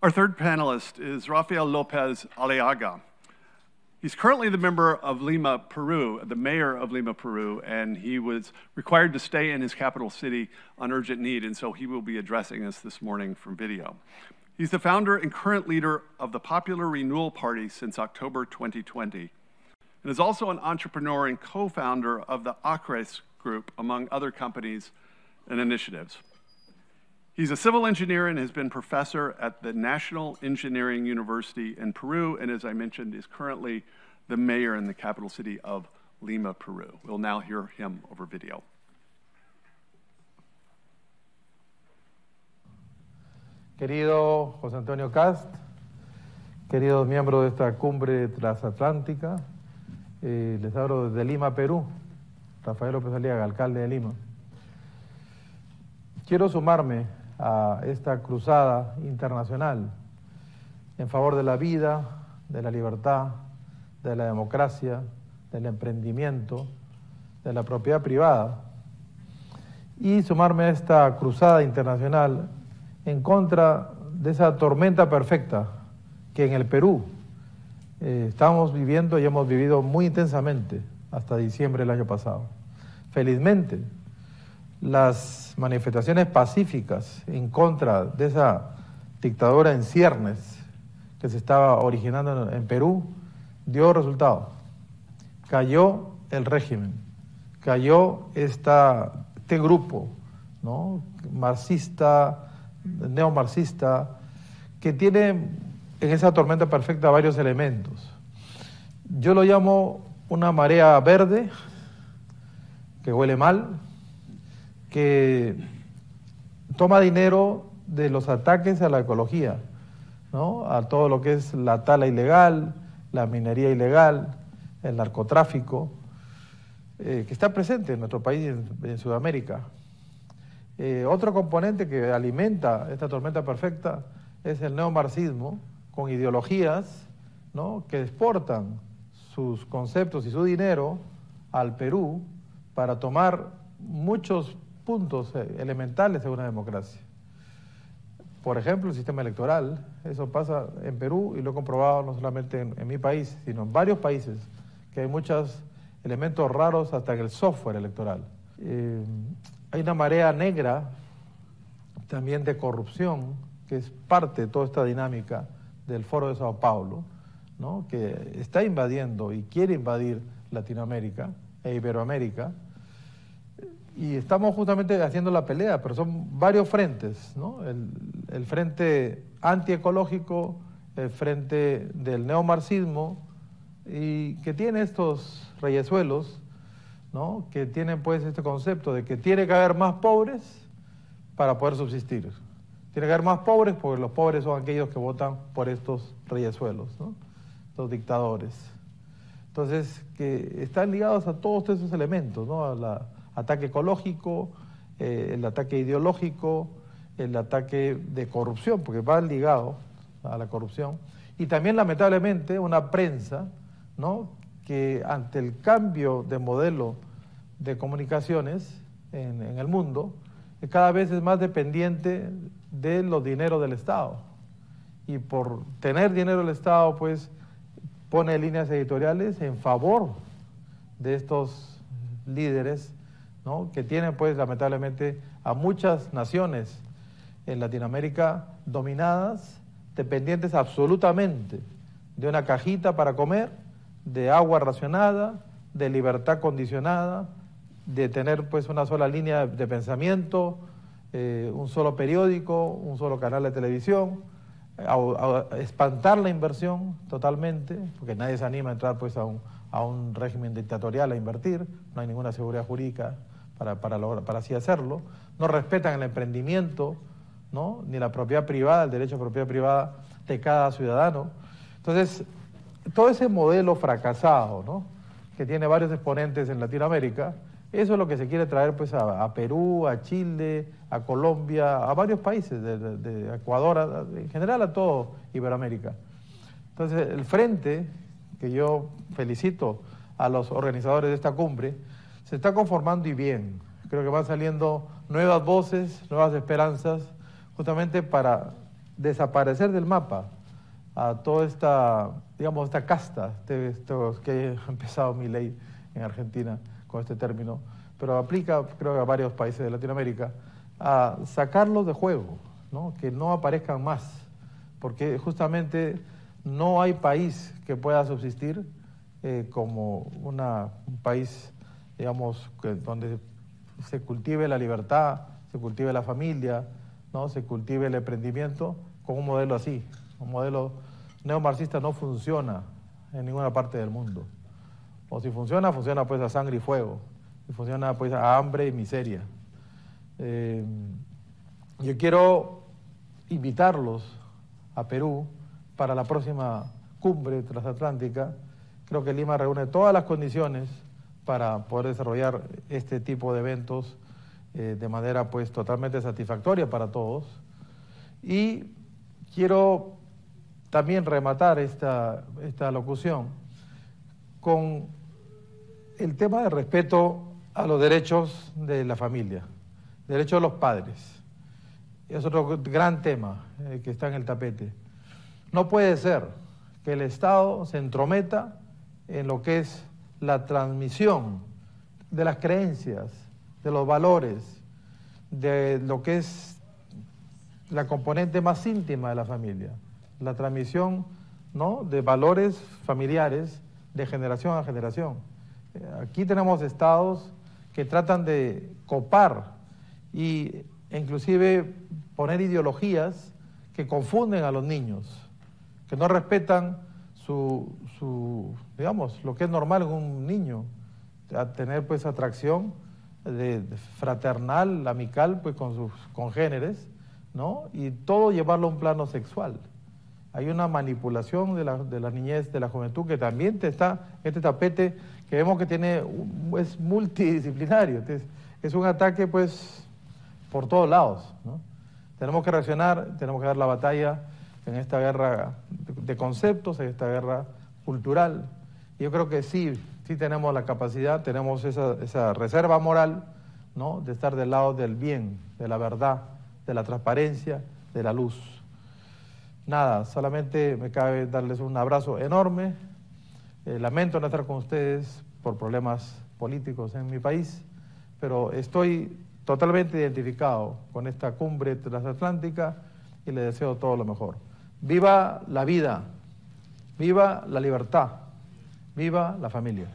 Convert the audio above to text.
Our third panelist is Rafael Lopez Aliaga. He's currently the member of Lima, Peru, the mayor of Lima, Peru, and he was required to stay in his capital city on urgent need, and so he will be addressing us this morning from video. He's the founder and current leader of the Popular Renewal Party since October 2020, and is also an entrepreneur and co-founder of the Acres Group, among other companies and initiatives. He's a civil engineer and has been professor at the National Engineering University in Peru, and as I mentioned, is currently the mayor in the capital city of Lima, Peru. We'll now hear him over video. Querido José Antonio Kast, queridos miembros de esta cumbre transatlántica, les hablo desde Lima, Perú. Rafael López Aliaga, alcalde de Lima. Quiero sumarme a esta cruzada internacional en favor de la vida, de la libertad, de la democracia, del emprendimiento, de la propiedad privada, y sumarme a esta cruzada internacional en contra de esa tormenta perfecta que en el Perú estamos viviendo y hemos vivido muy intensamente hasta diciembre del año pasado. Felizmente, las manifestaciones pacíficas en contra de esa dictadura en ciernes que se estaba originando en Perú dio resultado. Cayó el régimen, cayó este grupo, ¿no?, marxista, neomarxista, que tiene en esa tormenta perfecta varios elementos. Yo lo llamo una marea verde que huele mal, que toma dinero de los ataques a la ecología, ¿no?, a todo lo que es la tala ilegal, la minería ilegal, el narcotráfico, que está presente en nuestro país, en Sudamérica. Otro componente que alimenta esta tormenta perfecta es el neomarxismo, con ideologías, ¿no?, que exportan sus conceptos y su dinero al Perú para tomar muchos puntos elementales de una democracia. Por ejemplo, el sistema electoral. Eso pasa en Perú y lo he comprobado no solamente en mi país, sino en varios países, que hay muchos elementos raros hasta en el software electoral. Hay una marea negra también de corrupción, que es parte de toda esta dinámica del Foro de Sao Paulo, ¿no?, que está invadiendo y quiere invadir Latinoamérica e Iberoamérica. Y estamos justamente haciendo la pelea, pero son varios frentes, ¿no? El frente antiecológico, el frente del neomarxismo, y que tiene estos reyesuelos, ¿no?, que tienen pues este concepto de que tiene que haber más pobres para poder subsistir. Tiene que haber más pobres porque los pobres son aquellos que votan por estos reyesuelos, ¿no?, estos dictadores. Entonces, que están ligados a todos esos elementos, ¿no?, al ataque ecológico, el ataque ideológico, el ataque de corrupción, porque va ligado a la corrupción, y también lamentablemente una prensa, ¿no?, que ante el cambio de modelo de comunicaciones en el mundo, cada vez es más dependiente de los dineros del Estado, y por tener dinero del Estado, pues pone líneas editoriales en favor de estos líderes, ¿no?, que tienen pues lamentablemente a muchas naciones en Latinoamérica dominadas, dependientes absolutamente de una cajita para comer, de agua racionada, de libertad condicionada, de tener pues una sola línea de pensamiento, un solo periódico, un solo canal de televisión, a espantar la inversión totalmente, porque nadie se anima a entrar pues a un régimen dictatorial a invertir, no hay ninguna seguridad jurídica para así hacerlo, no respetan el emprendimiento, ¿no?, ni la propiedad privada, el derecho a propiedad privada de cada ciudadano. Entonces, todo ese modelo fracasado, ¿no?, que tiene varios exponentes en Latinoamérica, eso es lo que se quiere traer pues a Perú, a Chile, a Colombia, a varios países, de Ecuador, en general a todo Iberoamérica. Entonces, el frente, que yo felicito a los organizadores de esta cumbre, se está conformando y bien. Creo que van saliendo nuevas voces, nuevas esperanzas, justamente para desaparecer del mapa a toda esta, digamos, esta casta, estos que ha empezado Milei en Argentina con este término, pero aplica, creo que a varios países de Latinoamérica, a sacarlos de juego, ¿no? Que no aparezcan más, porque justamente no hay país que pueda subsistir como un país, digamos, donde se cultive la libertad, se cultive la familia, ¿no? Se cultive el emprendimiento con un modelo así. Un modelo neomarxista no funciona en ninguna parte del mundo. O si funciona, funciona pues a sangre y fuego. Y funciona pues a hambre y miseria. Yo quiero invitarlos a Perú para la próxima cumbre transatlántica. Creo que Lima reúne todas las condiciones para poder desarrollar este tipo de eventos de manera pues totalmente satisfactoria para todos. Y quiero también rematar esta locución con el tema de respeto a los derechos de la familia, derechos de los padres. Es otro gran tema que está en el tapete. No puede ser que el Estado se entrometa en lo que es la transmisión de las creencias, de los valores, de lo que es la componente más íntima de la familia, la transmisión, ¿no?, de valores familiares de generación a generación. Aquí tenemos estados que tratan de copar e inclusive poner ideologías que confunden a los niños, que no respetan digamos, lo que es normal en un niño, a tener pues atracción de fraternal, amical, pues con sus congéneres, ¿no? Y todo llevarlo a un plano sexual. Hay una manipulación de la niñez, de la juventud, que también este tapete que vemos que es multidisciplinario, es un ataque pues por todos lados, ¿no? Tenemos que reaccionar, tenemos que dar la batalla en esta guerra de conceptos, en esta guerra cultural. Y yo creo que sí tenemos la capacidad, tenemos esa reserva moral, ¿no?, de estar del lado del bien, de la verdad, de la transparencia, de la luz. Nada, solamente me cabe darles un abrazo enorme. Lamento no estar con ustedes por problemas políticos en mi país, pero estoy totalmente identificado con esta cumbre transatlántica y les deseo todo lo mejor. ¡Viva la vida! ¡Viva la libertad! ¡Viva la familia!